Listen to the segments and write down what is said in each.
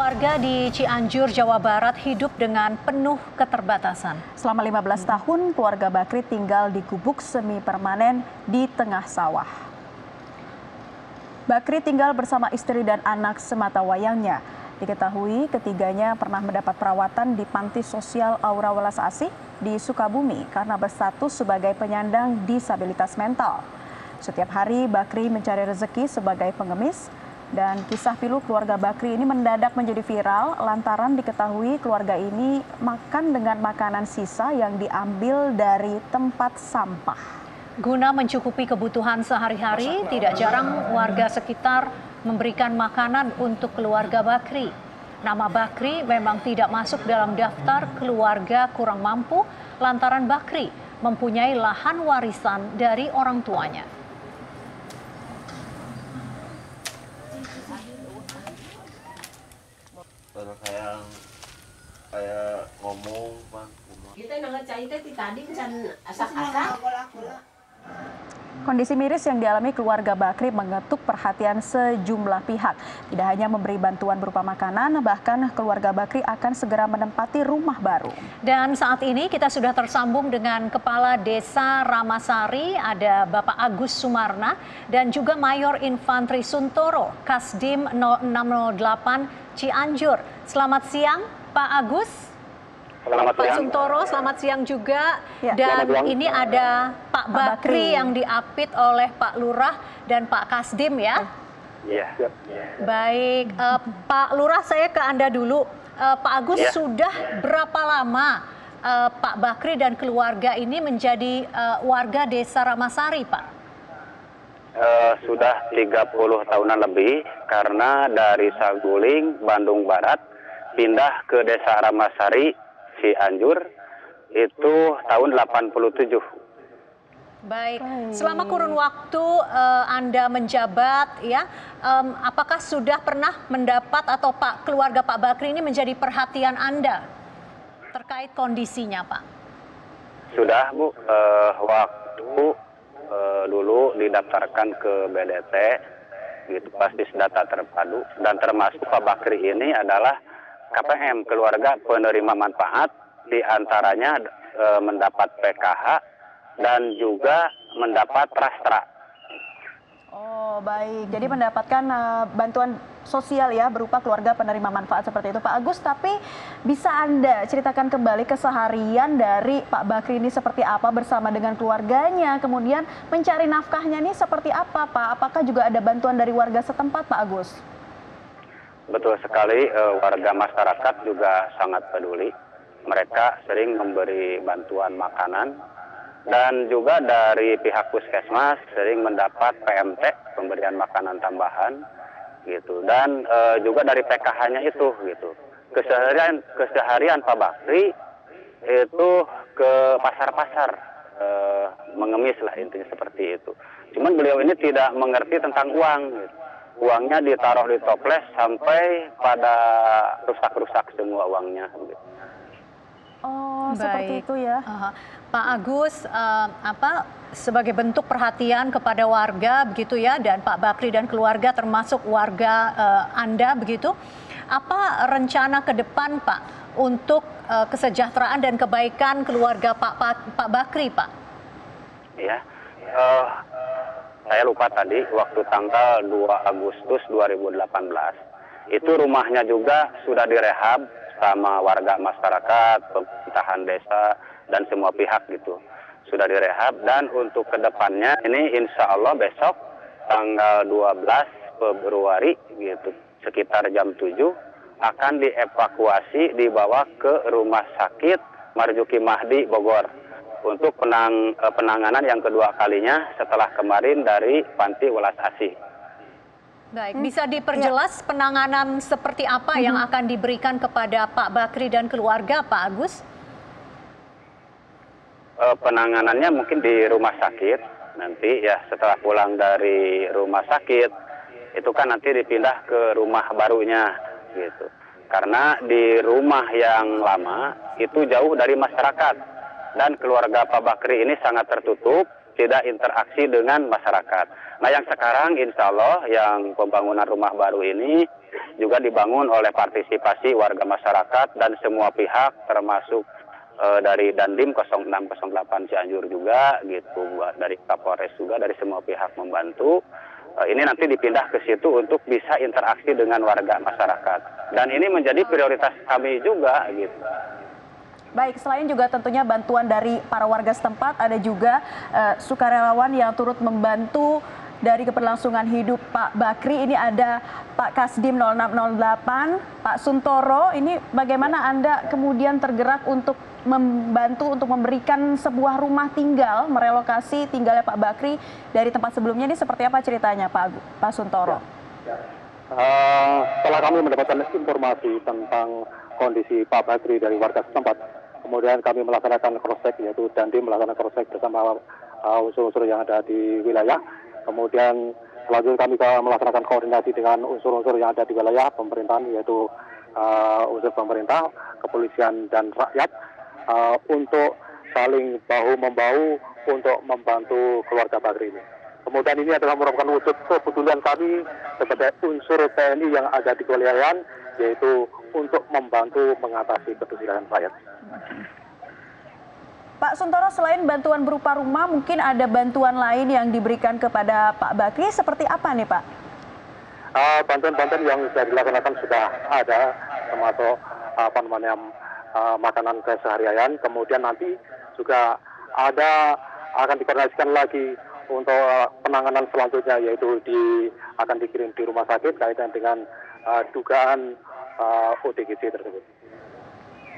warga di Cianjur, Jawa Barat hidup dengan penuh keterbatasan. Selama 15 tahun, keluarga Bakri tinggal di gubuk semi permanen di tengah sawah. Bakri tinggal bersama istri dan anak sematawayangnya. Diketahui ketiganya pernah mendapat perawatan di Panti Sosial Aura Welas Asih di Sukabumi karena berstatus sebagai penyandang disabilitas mental. Setiap hari Bakri mencari rezeki sebagai pengemis. Dan kisah pilu keluarga Bakri ini mendadak menjadi viral lantaran diketahui keluarga ini makan dengan makanan sisa yang diambil dari tempat sampah. Guna mencukupi kebutuhan sehari-hari, tidak jarang warga sekitar memberikan makanan untuk keluarga Bakri. Nama Bakri memang tidak masuk dalam daftar keluarga kurang mampu lantaran Bakri mempunyai lahan warisan dari orang tuanya. Kalau kayak ngomong bang, kita nggak cerita tadi kan asak-asak. Kondisi miris yang dialami keluarga Bakri mengetuk perhatian sejumlah pihak. Tidak hanya memberi bantuan berupa makanan, bahkan keluarga Bakri akan segera menempati rumah baru. Dan saat ini kita sudah tersambung dengan Kepala Desa Ramasari, ada Bapak Agus Sumarna, dan juga Mayor Infantri Suntoro, Kasdim 0608 Cianjur. Selamat siang, Pak Agus. Selamat Pak siang. Suntoro, selamat siang juga. Ya, dan siang. ini ada Pak Bakri yang diapit oleh Pak Lurah dan Pak Kasdim ya. Iya. Baik, Pak Lurah, saya ke Anda dulu. Pak Agus, Ya. sudah berapa lama Pak Bakri dan keluarga ini menjadi warga Desa Ramasari, Pak? Sudah 30 tahunan lebih karena dari Saguling, Bandung Barat pindah ke Desa Ramasari, Cianjur itu tahun 87. Baik, selama kurun waktu Anda menjabat, ya, apakah sudah pernah mendapat atau keluarga Pak Bakri ini menjadi perhatian Anda terkait kondisinya, Pak? Sudah Bu, waktu dulu didaftarkan ke BDT, gitu pasti data terpadu, dan termasuk Pak Bakri ini adalah KPM, keluarga penerima manfaat, diantaranya mendapat PKH dan juga mendapat Rastra. Oh baik, jadi mendapatkan bantuan sosial ya berupa keluarga penerima manfaat seperti itu Pak Agus. Tapi bisa Anda ceritakan kembali keseharian dari Pak Bakri ini seperti apa bersama dengan keluarganya, kemudian mencari nafkahnya ini seperti apa Pak? Apakah juga ada bantuan dari warga setempat Pak Agus? Betul sekali, warga masyarakat juga sangat peduli. Mereka sering memberi bantuan makanan dan juga dari pihak puskesmas sering mendapat PMT, pemberian makanan tambahan, gitu. Dan juga dari PKH-nya itu, gitu. Keseharian Pak Bakri itu ke pasar-pasar, mengemis lah intinya seperti itu. Cuman beliau ini tidak mengerti tentang uang, gitu. Uangnya ditaruh di toples sampai pada rusak-rusak semua uangnya. Oh, seperti itu ya. Pak Agus, sebagai bentuk perhatian kepada warga begitu ya, dan Pak Bakri dan keluarga termasuk warga Anda begitu, apa rencana ke depan Pak untuk kesejahteraan dan kebaikan keluarga Pak Bakri, Pak? Ya. Saya lupa tadi waktu tanggal 2 Agustus 2018 itu rumahnya juga sudah direhab sama warga masyarakat, pemerintahan desa dan semua pihak gitu. Sudah direhab dan untuk kedepannya ini insya Allah besok tanggal 12 Februari gitu sekitar jam 7 akan dievakuasi dibawa ke Rumah Sakit Marzuki Mahdi Bogor untuk penanganan yang kedua kalinya setelah kemarin dari Panti Welas Asih. Baik, bisa diperjelas penanganan seperti apa yang akan diberikan kepada Pak Bakri dan keluarga, Pak Agus? Penanganannya mungkin di rumah sakit nanti ya, setelah pulang dari rumah sakit itu kan nanti dipindah ke rumah barunya gitu. Karena di rumah yang lama itu jauh dari masyarakat. Dan keluarga Pak Bakri ini sangat tertutup, tidak interaksi dengan masyarakat. Nah yang sekarang insya Allah yang pembangunan rumah baru ini juga dibangun oleh partisipasi warga masyarakat dan semua pihak, termasuk dari Dandim 0608 Cianjur juga gitu, dari Kapolres juga, dari semua pihak membantu. Ini nanti dipindah ke situ untuk bisa interaksi dengan warga masyarakat. Dan ini menjadi prioritas kami juga gitu. Baik, selain juga tentunya bantuan dari para warga setempat, ada juga sukarelawan yang turut membantu dari keberlangsungan hidup Pak Bakri. Ini ada Pak Kasdim 0608, Pak Suntoro. Ini bagaimana Anda kemudian tergerak untuk membantu untuk memberikan sebuah rumah tinggal, merelokasi tinggalnya Pak Bakri dari tempat sebelumnya. Ini seperti apa ceritanya Pak Suntoro? Setelah kami mendapatkan informasi tentang kondisi Pak Bakri dari warga setempat, kemudian kami melaksanakan cross-check, yaitu Dandim melaksanakan cross-check bersama unsur-unsur yang ada di wilayah. Kemudian selanjutnya kami melaksanakan koordinasi dengan unsur-unsur yang ada di wilayah pemerintahan, yaitu unsur pemerintah, kepolisian, dan rakyat, untuk saling bahu-membahu untuk membantu keluarga Bakri ini. Kemudian ini adalah merupakan wujud kepedulian kami sebagai unsur TNI yang ada di kewilayahan, yaitu untuk membantu mengatasi kesulitan rakyat. Pak Suntoro, selain bantuan berupa rumah, mungkin ada bantuan lain yang diberikan kepada Pak Bakri, seperti apa nih Pak? Bantuan-bantuan yang sudah dilaksanakan sudah ada, termasuk makanan keseharian. Kemudian nanti juga akan dikoordinasikan lagi untuk penanganan selanjutnya, yaitu akan dikirim di rumah sakit kaitan dengan dugaan ODGJ tersebut.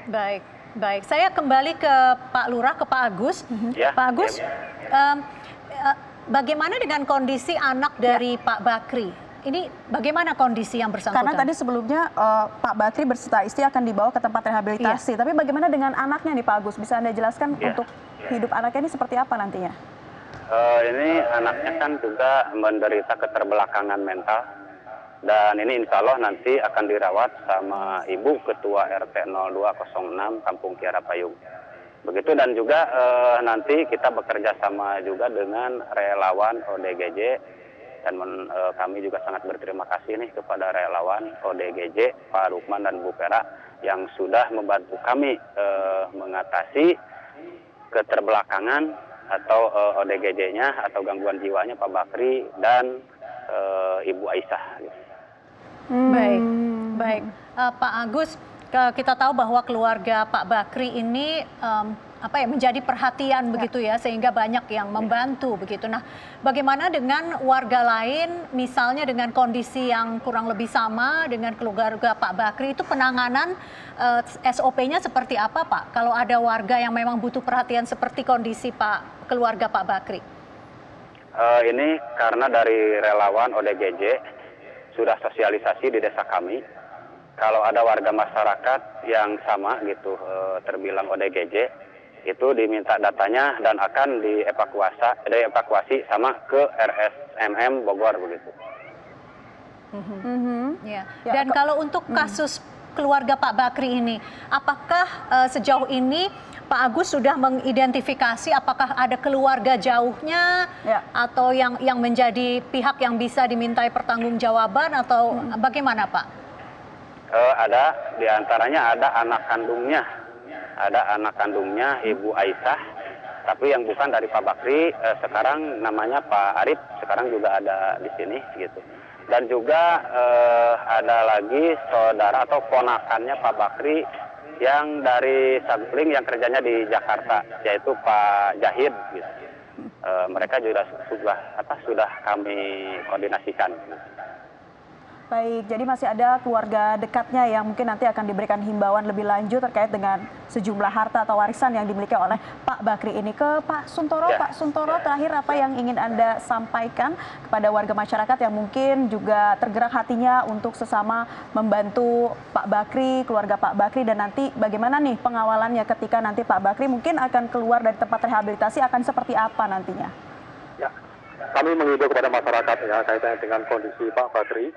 Baik. Saya kembali ke Pak Lurah, ke Pak Agus. Pak Agus, bagaimana dengan kondisi anak dari Pak Bakri? Ini bagaimana kondisi yang bersangkutan? Karena tadi sebelumnya Pak Bakri berserta istri akan dibawa ke tempat rehabilitasi. Tapi bagaimana dengan anaknya nih Pak Agus? Bisa Anda jelaskan untuk hidup anaknya ini seperti apa nantinya? Ini anaknya kan juga menderita keterbelakangan mental. Dan ini insya Allah nanti akan dirawat sama Ibu Ketua RT 0206 Kampung Kiara Payung. Begitu, dan juga nanti kita bekerja sama juga dengan relawan ODGJ. Dan kami juga sangat berterima kasih nih kepada relawan ODGJ, Pak Lukman dan Bu Pera, yang sudah membantu kami mengatasi keterbelakangan atau ODGJ-nya atau gangguan jiwanya Pak Bakri dan Ibu Aisyah. Gitu. Baik. Pak Agus, kita tahu bahwa keluarga Pak Bakri ini menjadi perhatian begitu ya, sehingga banyak yang membantu begitu. Nah, bagaimana dengan warga lain, misalnya dengan kondisi yang kurang lebih sama dengan keluarga Pak Bakri, itu penanganan SOP-nya seperti apa Pak? Kalau ada warga yang memang butuh perhatian seperti kondisi keluarga Pak Bakri. Ini karena dari relawan ODGJ sudah sosialisasi di desa kami. Kalau ada warga masyarakat yang sama gitu terbilang ODGJ, itu diminta datanya dan akan dievakuasi sama ke RSMM Bogor begitu. Dan kalau untuk kasus keluarga Pak Bakri ini, apakah sejauh ini Pak Agus sudah mengidentifikasi apakah ada keluarga jauhnya atau yang menjadi pihak yang bisa dimintai pertanggungjawaban atau bagaimana Pak? Ada, diantaranya ada anak kandungnya Ibu Aisyah, tapi yang bukan dari Pak Bakri. Sekarang namanya Pak Arif, sekarang juga ada di sini gitu. Dan juga ada lagi saudara atau ponakannya Pak Bakri yang dari Saguling yang kerjanya di Jakarta, yaitu Pak Jahid gitu. Mereka juga sudah kami koordinasikan. Baik, jadi masih ada keluarga dekatnya yang mungkin nanti akan diberikan himbauan lebih lanjut terkait dengan sejumlah harta atau warisan yang dimiliki oleh Pak Bakri ini. Ke Pak Suntoro, Pak Suntoro, terakhir apa yang ingin Anda sampaikan kepada warga masyarakat yang mungkin juga tergerak hatinya untuk sesama membantu Pak Bakri, keluarga Pak Bakri, dan nanti bagaimana nih pengawalannya ketika nanti Pak Bakri mungkin akan keluar dari tempat rehabilitasi, akan seperti apa nantinya? Ya, kami mengimbau kepada masyarakat ya kaitannya dengan kondisi Pak Bakri.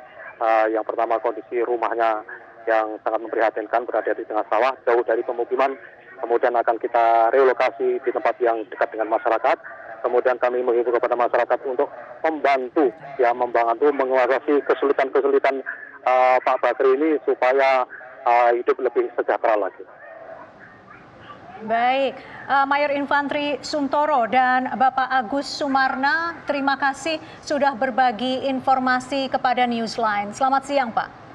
Yang pertama, kondisi rumahnya yang sangat memprihatinkan, berada di tengah sawah, jauh dari pemukiman. Kemudian akan kita relokasi di tempat yang dekat dengan masyarakat. Kemudian kami mengimbau kepada masyarakat untuk membantu mengatasi kesulitan-kesulitan Pak Bakri ini supaya hidup lebih sejahtera lagi. Baik, Mayor Infantri Suntoro dan Bapak Agus Sumarna, terima kasih sudah berbagi informasi kepada Newsline. Selamat siang, Pak.